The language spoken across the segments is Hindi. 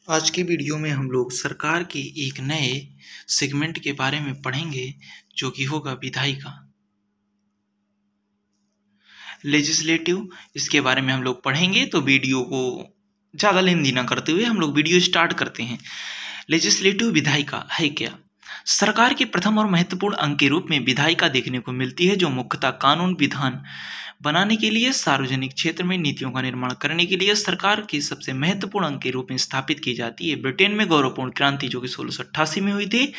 आज की वीडियो में हम लोग सरकार के एक नए सेगमेंट के बारे में पढ़ेंगे जो कि होगा विधायिका लेजिस्लेटिव। इसके बारे में हम लोग पढ़ेंगे, तो वीडियो को ज़्यादा लेंदी ना करते हुए हम लोग वीडियो स्टार्ट करते हैं। लेजिस्लेटिव विधायिका है क्या? सरकार के प्रथम और महत्वपूर्ण अंग के रूप में विधायिका देखने को मिलती है, जो मुख्यतः कानून विधान बनाने के लिए, सार्वजनिक क्षेत्र में नीतियों का निर्माण करने के लिए सरकार के सबसे महत्वपूर्ण अंग के रूप में स्थापित की जाती है। ब्रिटेन में गौरवपूर्ण क्रांति जो कि 1688 में हुई थी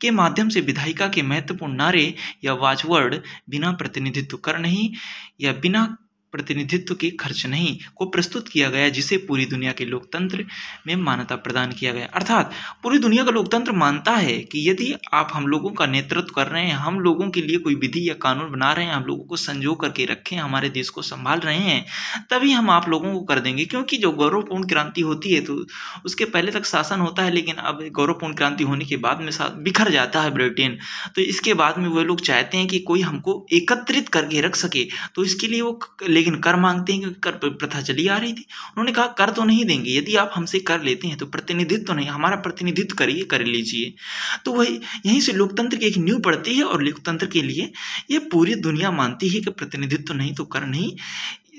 के माध्यम से विधायिका के महत्वपूर्ण नारे या वाचवर्ड बिना प्रतिनिधित्व कर नहीं या बिना प्रतिनिधित्व के खर्च नहीं को प्रस्तुत किया गया, जिसे पूरी दुनिया के लोकतंत्र में मान्यता प्रदान किया गया। अर्थात पूरी दुनिया का लोकतंत्र मानता है कि यदि आप हम लोगों का नेतृत्व कर रहे हैं, हम लोगों के लिए कोई विधि या कानून बना रहे हैं, हम लोगों को संजो करके रखें, हमारे देश को संभाल रहे हैं, तभी हम आप लोगों को कर देंगे। क्योंकि जो गौरवपूर्ण क्रांति होती है तो उसके पहले तक शासन होता है, लेकिन अब गौरवपूर्ण क्रांति होने के बाद में बिखर जाता है ब्रिटेन। तो इसके बाद में वो लोग चाहते हैं कि कोई हमको एकत्रित करके रख सके, तो इसके लिए वो लेकिन कर मांगते हैं, क्योंकि कर प्रथा चली आ रही थी। उन्होंने कहा कर तो नहीं देंगे, यदि आप हमसे कर लेते हैं तो प्रतिनिधित्व तो नहीं, हमारा प्रतिनिधित्व करिए, कर लीजिए। तो वही यहीं से लोकतंत्र की एक नींव पड़ती है, और लोकतंत्र के लिए ये पूरी दुनिया मानती है कि प्रतिनिधित्व नहीं तो कर नहीं।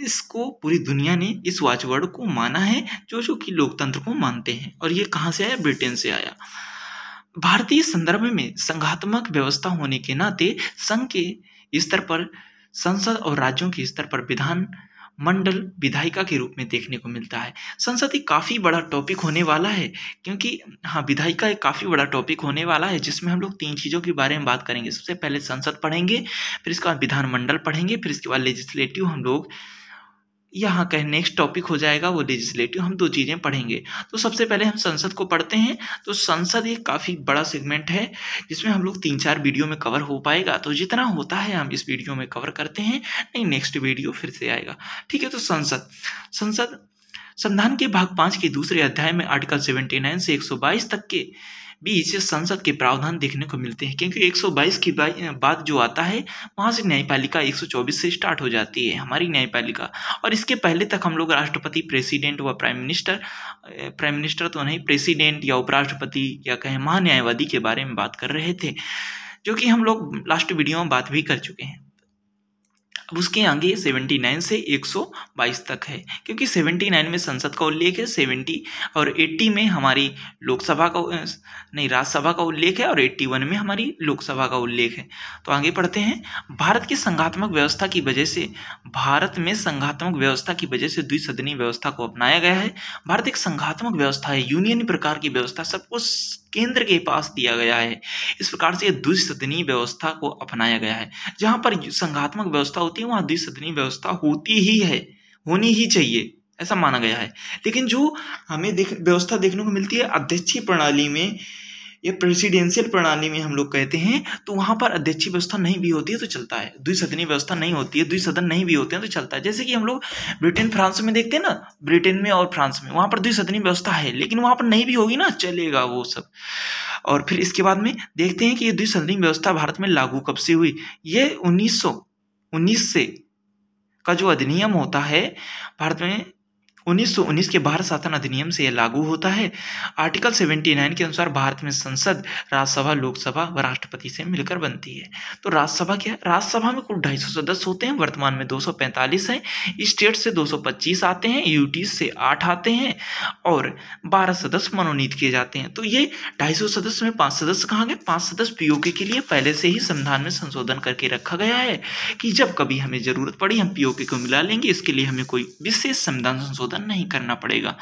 इसको पूरी दुनिया ने इस वाचवर्ड को माना है, जो कि लोकतंत्र को मानते हैं। और ये कहाँ से आया? ब्रिटेन से आया। भारतीय संदर्भ में संघात्मक व्यवस्था होने के नाते संघ के स्तर पर संसद और राज्यों के स्तर पर विधान मंडल विधायिका के रूप में देखने को मिलता है। संसद एक काफ़ी बड़ा टॉपिक होने वाला है, क्योंकि विधायिका एक काफ़ी बड़ा टॉपिक होने वाला है, जिसमें हम लोग 3 चीज़ों के बारे में बात करेंगे। सबसे पहले संसद पढ़ेंगे, फिर इसके बाद विधानमंडल पढ़ेंगे, फिर इसके बाद लेजिस्लेटिव हम लोग यहाँ कहीं नेक्स्ट टॉपिक हो जाएगा वो लेजिस्लेटिव। हम 2 चीज़ें पढ़ेंगे। तो सबसे पहले हम संसद को पढ़ते हैं। तो संसद एक काफ़ी बड़ा सेगमेंट है, जिसमें हम लोग 3-4 वीडियो में कवर हो पाएगा। तो जितना होता है हम इस वीडियो में कवर करते हैं, नहीं नेक्स्ट वीडियो फिर से आएगा। ठीक है, तो संसद संविधान के भाग 5 के दूसरे अध्याय में आर्टिकल 79 से 122 तक के बीच संसद के प्रावधान देखने को मिलते हैं, क्योंकि 122 की बात जो आता है वहाँ से न्यायपालिका 124 से स्टार्ट हो जाती है हमारी न्यायपालिका। और इसके पहले तक हम लोग राष्ट्रपति, प्रेसिडेंट व प्राइम मिनिस्टर तो नहीं, प्रेसिडेंट या उपराष्ट्रपति या कहें महान्यायवादी के बारे में बात कर रहे थे, जो कि हम लोग लास्ट वीडियो में बात भी कर चुके हैं। अब उसके आगे 79 से 122 तक है, क्योंकि 79 में संसद का उल्लेख है, 70 और 80 में हमारी लोकसभा का नहीं राज्यसभा का उल्लेख है, और 81 में हमारी लोकसभा का उल्लेख है। तो आगे पढ़ते हैं। भारत में संघात्मक व्यवस्था की वजह से द्विसदनीय व्यवस्था को अपनाया गया है। भारत एक संघात्मक व्यवस्था है, यूनियन प्रकार की व्यवस्था, सब कुछ केंद्र के पास दिया गया है। इस प्रकार से द्विसदनीय व्यवस्था को अपनाया गया है। जहां पर संघात्मक व्यवस्था होती है वहां द्विसदनीय व्यवस्था होती ही है, होनी ही चाहिए, ऐसा माना गया है। लेकिन जो हमें व्यवस्था देखने को मिलती है अध्यक्षीय प्रणाली में या प्रेसिडेंशियल प्रणाली में हम लोग कहते हैं, तो वहां पर अध्यक्षीय व्यवस्था नहीं भी होती है तो चलता है, द्विसदनीय व्यवस्था नहीं होती है, द्विसदन नहीं भी होते हैं तो चलता है। जैसे कि हम लोग ब्रिटेन फ्रांस में देखते हैं ना, ब्रिटेन में और फ्रांस में वहां पर द्विसदनीय व्यवस्था है, लेकिन वहां पर नहीं भी होगी ना, चलेगा वो सब। और फिर इसके बाद में देखते हैं कि ये द्विसदनीय व्यवस्था भारत में लागू कब से हुई। ये 1919 से का जो अधिनियम होता है भारत में, 1919 के भारत शासन अधिनियम से यह लागू होता है। आर्टिकल 79 के अनुसार भारत में संसद राज्यसभा, लोकसभा व राष्ट्रपति से मिलकर बनती है। तो राज्यसभा क्या है? राज्यसभा में कुल 250 सदस्य होते हैं, वर्तमान में 245 हैं। स्टेट से 225 आते हैं, यूटी से 8 आते हैं, और 12 सदस्य मनोनीत किए जाते हैं। तो ये 250 सदस्य में 5 सदस्य कहाँ गए? 5 सदस्य पीओके के लिए पहले से ही संविधान में संशोधन करके रखा गया है कि जब कभी हमें जरूरत पड़ी हम पीओके को मिला लेंगे। इसके लिए हमें कोई विशेष संविधान संशोधन नहीं करना पड़ेगा।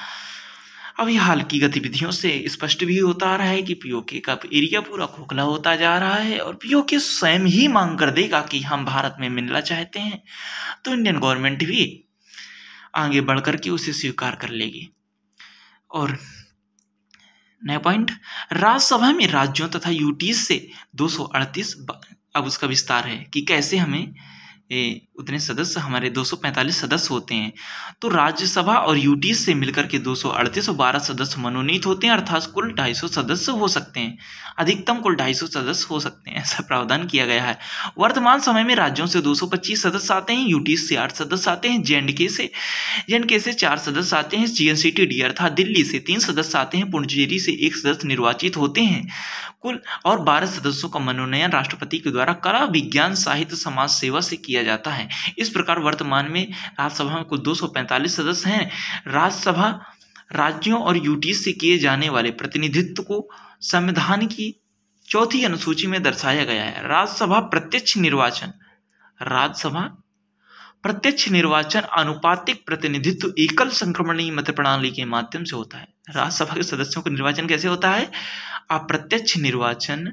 अब ये हाल की गतिविधियों से स्पष्ट भी होता आ रहा है कि पीओके का एरिया पूरा खोखला होता जा रहा है, और पीओके स्वयं ही मांग कर देगा कि हम भारत में मिलना चाहते हैं, तो इंडियन गवर्नमेंट भी आगे बढ़कर के उसे स्वीकार कर लेगी। और नया पॉइंट, राज्यसभा में राज्यों तथा यूटीज से 238, अब उसका विस्तार है कि कैसे हमें उतने सदस्य हमारे 245 सदस्य होते हैं। तो राज्यसभा और यूटीज से मिलकर के 238 और 12 सदस्य मनोनीत होते हैं, अर्थात कुल 250 सदस्य हो सकते हैं। अधिकतम कुल 250 सदस्य हो सकते हैं, ऐसा प्रावधान किया गया है। वर्तमान समय में राज्यों से 225 सदस्य आते हैं, यूटीज से 8 सदस्य आते हैं, जेएंडके से 4 सदस्य आते हैं, जीएनसीटीडी अर्थात दिल्ली से 3 सदस्य आते हैं, पुडुचेरी से 1 सदस्य निर्वाचित होते हैं। कुल और 12 सदस्यों का मनोनयन राष्ट्रपति के द्वारा कला, विज्ञान, साहित्य, समाज सेवा से किया जाता है। इस प्रकार वर्तमान में राज्यसभा में कुल 245 सदस्य हैं। राज्यसभा राज्यों और यूटीज से किए जाने वाले प्रतिनिधित्व को संविधान की 4वीं अनुसूची में दर्शाया गया है। राज्यसभा प्रत्यक्ष निर्वाचन अनुपातिक प्रतिनिधित्व एकल संक्रमणीय मत प्रणाली के माध्यम से होता है। राज्यसभा के सदस्यों का निर्वाचन कैसे होता है? अप्रत्यक्ष निर्वाचन।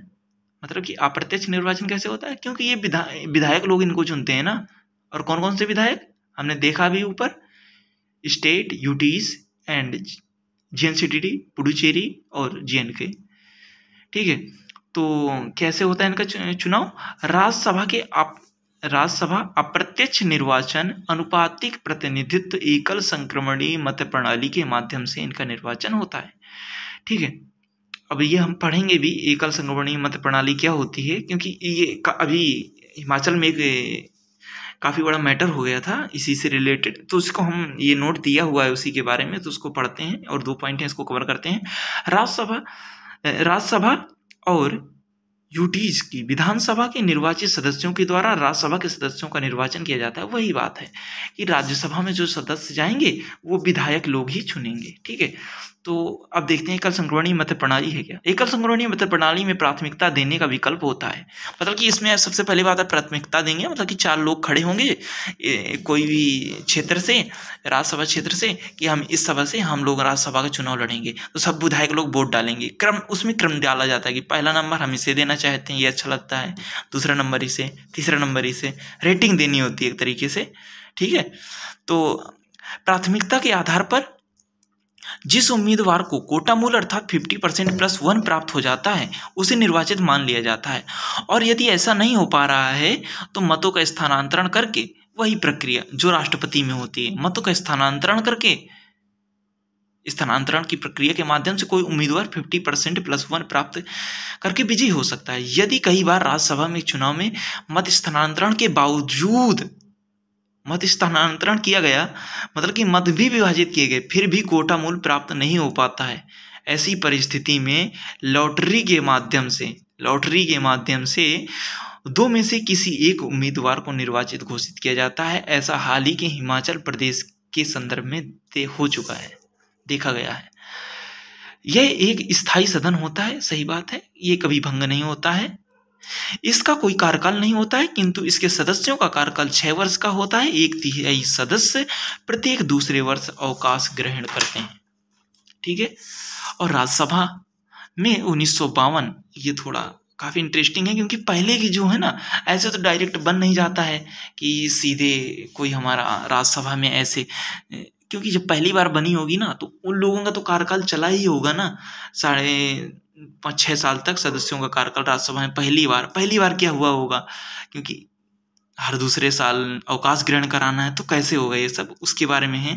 मतलब कि अप्रत्यक्ष निर्वाचन कैसे होता है? क्योंकि ये विधायक लोग इनको चुनते हैं ना। और कौन कौन से विधायक हमने देखा भी ऊपर, state, UTs and GNCTD, Puducherry और जेएंडके। ठीक है, तो कैसे होता है इनका चुनाव? राज्यसभा अप्रत्यक्ष निर्वाचन अनुपातिक प्रतिनिधित्व एकल संक्रमणीय मत प्रणाली के माध्यम से इनका निर्वाचन होता है। ठीक है, अब ये हम पढ़ेंगे भी एकल संक्रमणीय मत प्रणाली क्या होती है, क्योंकि ये अभी हिमाचल में एक काफ़ी बड़ा मैटर हो गया था इसी से रिलेटेड, तो उसको हम ये नोट दिया हुआ है उसी के बारे में, तो उसको पढ़ते हैं और 2 पॉइंट हैं इसको कवर करते हैं। राज्यसभा और यूटीज की विधानसभा के निर्वाचित सदस्यों के द्वारा राज्यसभा के सदस्यों का निर्वाचन किया जाता है। वही बात है कि राज्यसभा में जो सदस्य जाएंगे वो विधायक लोग ही चुनेंगे। ठीक है, तो अब देखते हैं एकल संक्रमणीय मत प्रणाली है क्या। एकल संक्रमणीय मत प्रणाली में प्राथमिकता देने का विकल्प होता है। मतलब कि इसमें सबसे पहली बात है प्राथमिकता देंगे, मतलब कि 4 लोग खड़े होंगे कोई भी क्षेत्र से, राज्यसभा क्षेत्र से, कि हम इस सभा से हम लोग राज्यसभा का चुनाव लड़ेंगे। तो सब विधायक लोग वोट डालेंगे, उसमें क्रम डाला जाता है कि पहला नंबर हम इसे देना चाहते हैं, ये अच्छा लगता है, दूसरा नंबर इसे, तीसरा नंबर इसे, रेटिंग देनी होती है एक तरीके से। ठीक है, तो प्राथमिकता के आधार पर जिस उम्मीदवार को कोटा मूल अर्थात 50% + 1 प्राप्त हो जाता है उसे निर्वाचित मान लिया जाता है। और यदि ऐसा नहीं हो पा रहा है तो मतों का स्थानांतरण करके, वही प्रक्रिया जो राष्ट्रपति में होती है, मतों का स्थानांतरण करके, स्थानांतरण की प्रक्रिया के माध्यम से कोई उम्मीदवार 50% + 1 प्राप्त करके विजयी हो सकता है। यदि कई बार राज्यसभा में चुनाव में मत स्थानांतरण के बावजूद मत स्थानांतरण किया गया, मतलब कि मत भी विभाजित किए गए, फिर भी कोटा मूल प्राप्त नहीं हो पाता है, ऐसी परिस्थिति में लॉटरी के माध्यम से 2 में से किसी एक उम्मीदवार को निर्वाचित घोषित किया जाता है। ऐसा हाल ही के हिमाचल प्रदेश के संदर्भ में हो चुका है, देखा गया है। यह एक स्थायी सदन होता है, सही बात है, ये कभी भंग नहीं होता है। इसका कोई कार्यकाल नहीं होता है, किंतु इसके सदस्यों का कार्यकाल 6 वर्ष का होता है। 1/3 सदस्य प्रत्येक दूसरे वर्ष अवकाश ग्रहण करते हैं। ठीक है, और राज्यसभा में 1952, ये थोड़ा काफ़ी इंटरेस्टिंग है, क्योंकि पहले की जो है ना, ऐसे तो डायरेक्ट बन नहीं जाता है कि सीधे कोई हमारा राज्यसभा में ऐसे, क्योंकि जब पहली बार बनी होगी ना तो उन लोगों का तो कार्यकाल चला ही होगा ना, 5.5-6 साल तक सदस्यों का कार्यकाल राज्यसभा में पहली बार क्या हुआ होगा, क्योंकि हर दूसरे साल अवकाश ग्रहण कराना है, तो कैसे होगा ये सब, उसके बारे में है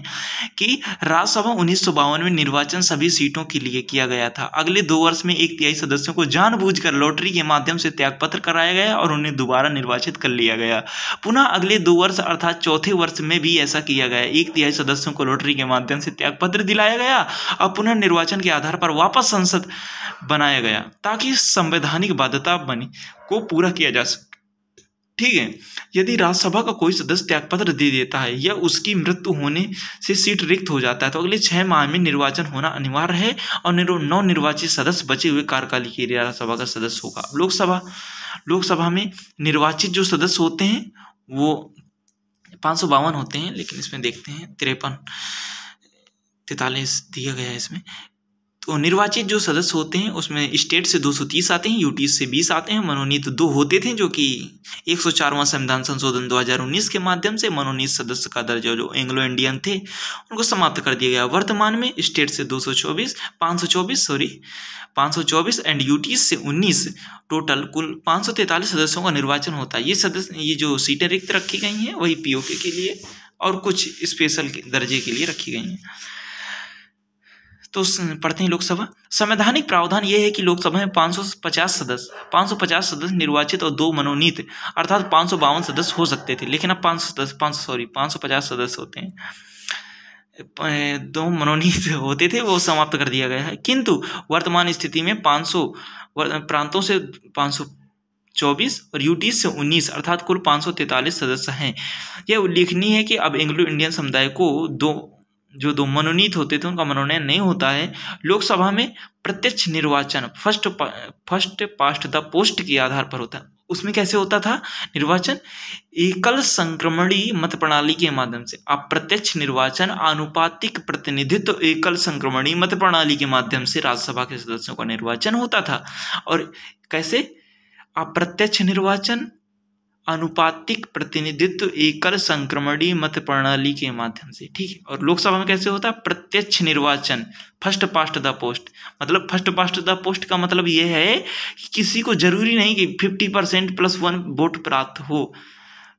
कि राज्यसभा 1952 में निर्वाचन सभी सीटों के लिए किया गया था। अगले 2 वर्ष में 1/3 सदस्यों को जानबूझकर लॉटरी के माध्यम से त्यागपत्र कराया गया और उन्हें दोबारा निर्वाचित कर लिया गया। पुनः अगले 2 वर्ष अर्थात चौथे वर्ष में भी ऐसा किया गया, 1/3 सदस्यों को लॉटरी के माध्यम से त्यागपत्र दिलाया गया और पुनः निर्वाचन के आधार पर वापस संसद बनाया गया, ताकि संवैधानिक बाध्यता को पूरा किया जा सके। ठीक है, यदि राज्यसभा का कोई सदस्य त्यागपत्र दे देता है या उसकी मृत्यु होने से सीट रिक्त हो जाता है तो अगले 6 माह में निर्वाचन होना अनिवार्य है और नवनिर्वाचित सदस्य बचे हुए कार्यकाल के लिए राज्यसभा का सदस्य होगा। लोकसभा में निर्वाचित जो सदस्य होते हैं वो 552 होते हैं, लेकिन इसमें देखते हैं 43 दिया गया है इसमें। तो निर्वाचित जो सदस्य होते हैं उसमें स्टेट से 230 आते हैं, यूटी से 20 आते हैं। मनोनीत 2 होते थे, जो कि 104वां संविधान संशोधन 2019 के माध्यम से मनोनीत सदस्य का दर्जा जो एंग्लो इंडियन थे उनको समाप्त कर दिया गया। वर्तमान में स्टेट से 524 एंड यूटी से 19, टोटल कुल 543 सदस्यों का निर्वाचन होता है। ये जो सीटें रिक्त रखी गई हैं वही पीओके के लिए और कुछ स्पेशल दर्जे के लिए रखी गई हैं। तो पढ़ते हैं लोकसभा। संवैधानिक प्रावधान यह है कि लोकसभा में 550 सदस्य निर्वाचित और 2 मनोनीत, अर्थात 552 सदस्य हो सकते थे, लेकिन अब 550 सदस्य होते हैं। 2 मनोनीत होते थे, वो समाप्त कर दिया गया है। किंतु वर्तमान स्थिति में 500 प्रांतों से 524 और यूटी से 19, अर्थात कुल 543 सदस्य हैं। यह उल्लेखनीय है कि अब एंग्लो इंडियन समुदाय को 2 मनोनीत होते थे उनका मनोनयन नहीं होता है। लोकसभा में प्रत्यक्ष निर्वाचन फर्स्ट पास्ट द पोस्ट के आधार पर होता है। उसमें कैसे होता था निर्वाचन? एकल संक्रमणी मत प्रणाली के माध्यम से। अप्रत्यक्ष निर्वाचन आनुपातिक प्रतिनिधित्व एकल संक्रमणी मत प्रणाली के माध्यम से राज्यसभा के सदस्यों का निर्वाचन होता था। और कैसे? अप्रत्यक्ष निर्वाचन अनुपातिक प्रतिनिधित्व एकल संक्रमणी मत प्रणाली के माध्यम से, ठीक है। और लोकसभा में कैसे होता है? प्रत्यक्ष निर्वाचन फर्स्ट पास्ट द पोस्ट। मतलब फर्स्ट पास्ट द पोस्ट का मतलब यह है कि किसी को जरूरी नहीं कि 50% +1 वोट प्राप्त हो,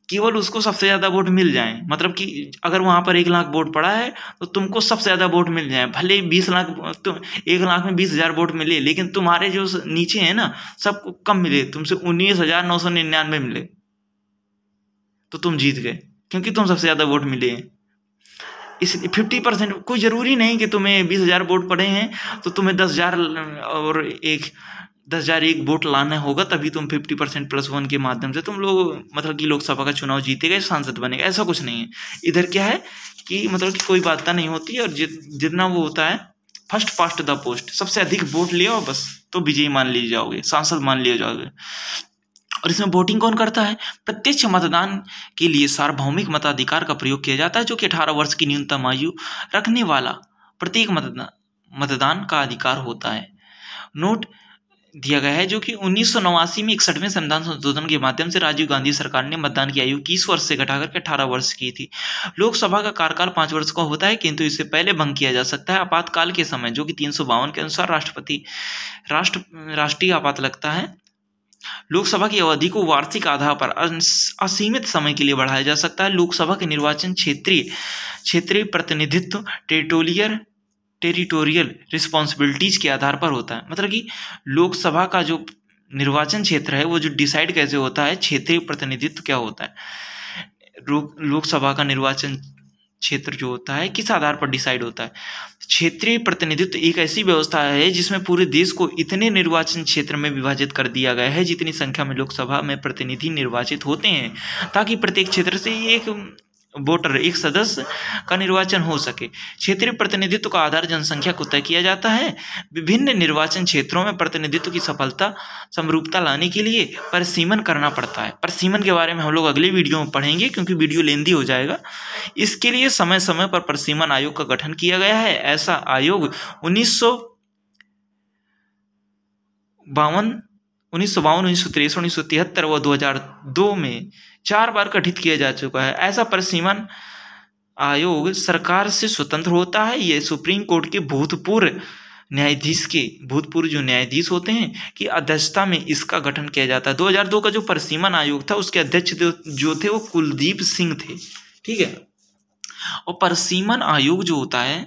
केवल उसको सबसे ज़्यादा वोट मिल जाए। मतलब कि अगर वहाँ पर 1 लाख वोट पड़ा है तो तुमको सबसे ज़्यादा वोट मिल जाए, भले 20 लाख, तो 1 लाख में 20,000 वोट मिले, लेकिन तुम्हारे जो नीचे हैं ना सबको कम मिले, तुमसे 19,999 मिले तो तुम जीत गए, क्योंकि तुम सबसे ज़्यादा वोट मिले हैं। इसलिए 50%, कोई ज़रूरी नहीं कि तुम्हें 20,000 वोट पड़े हैं तो तुम्हें 10,001 वोट लाना होगा, तभी तुम 50% +1 के माध्यम से तुम लोग मतलब कि लोकसभा का चुनाव जीते गए, सांसद बने गए। ऐसा कुछ नहीं है। इधर क्या है कि मतलब कि कोई बाध्यता नहीं होती, और जितना वो होता है फर्स्ट पास्ट द पोस्ट, सबसे अधिक वोट ले आओ बस, तो विजयी मान लिए जाओगे, सांसद मान लिए जाओगे। और इसमें वोटिंग कौन करता है? प्रत्यक्ष मतदान के लिए सार्वभौमिक मताधिकार का प्रयोग किया जाता है, जो कि 18 वर्ष की न्यूनतम आयु रखने वाला प्रत्येक मतदान का अधिकार होता है। नोट दिया गया है जो कि 1989 में 61वें संविधान संशोधन के माध्यम से राजीव गांधी सरकार ने मतदान की आयु 21 वर्ष से घटाकर के 18 वर्ष की थी। लोकसभा का कार्यकाल 5 वर्ष का होता है, किंतु इससे पहले भंग किया जा सकता है। आपातकाल के समय, जो कि 352 के अनुसार राष्ट्रीय आपात लगता है। लोकसभा की अवधि को वार्षिक आधार पर असीमित समय के लिए बढ़ाया जा सकता है। लोकसभा के निर्वाचन क्षेत्रीय प्रतिनिधित्व टेरिटोरियल रिस्पॉन्सिबिलिटीज के आधार पर होता है। मतलब कि लोकसभा का जो निर्वाचन क्षेत्र है वो जो डिसाइड कैसे होता है, क्षेत्रीय प्रतिनिधित्व क्या होता है, लोकसभा का निर्वाचन क्षेत्र जो होता है किस आधार पर डिसाइड होता है। क्षेत्रीय प्रतिनिधित्व एक ऐसी व्यवस्था है जिसमें पूरे देश को इतने निर्वाचन क्षेत्र में विभाजित कर दिया गया है जितनी संख्या में लोकसभा में प्रतिनिधि निर्वाचित होते हैं, ताकि प्रत्येक क्षेत्र से एक वोटर, एक सदस्य का निर्वाचन हो सके। क्षेत्रीय प्रतिनिधित्व का आधार जनसंख्या को तय किया जाता है। विभिन्न निर्वाचन क्षेत्रों में प्रतिनिधित्व की समरूपता लाने के लिए परिसीमन करना पड़ता है। परिसीमन के बारे में हम लोग अगले वीडियो में पढ़ेंगे, क्योंकि वीडियो लेंदी हो जाएगा। इसके लिए समय समय पर परिसीमन आयोग का गठन किया गया है। ऐसा आयोग 1952, 1963, 1973 व 2002 में 4 बार गठित किया जा चुका है। ऐसा परिसीमन आयोग सरकार से स्वतंत्र होता है। यह सुप्रीम कोर्ट के भूतपूर्व जो न्यायाधीश होते हैं की अध्यक्षता में इसका गठन किया जाता है। 2002 का जो परिसीमन आयोग था उसके अध्यक्ष जो थे वो कुलदीप सिंह थे, ठीक है। और परिसीमन आयोग जो होता है,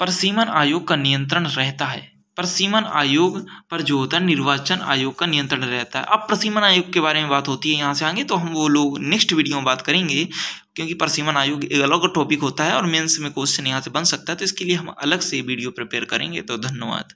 परिसीमन आयोग का नियंत्रण रहता है। परिसीमन आयोग पर जो होता है निर्वाचन आयोग का नियंत्रण रहता है। अब परिसीमन आयोग के बारे में बात होती है यहाँ से आगे, तो हम वो लोग नेक्स्ट वीडियो में बात करेंगे, क्योंकि परिसीमन आयोग एक अलग टॉपिक होता है और मेंस में क्वेश्चन यहाँ से बन सकता है, तो इसके लिए हम अलग से वीडियो प्रिपेयर करेंगे। तो धन्यवाद।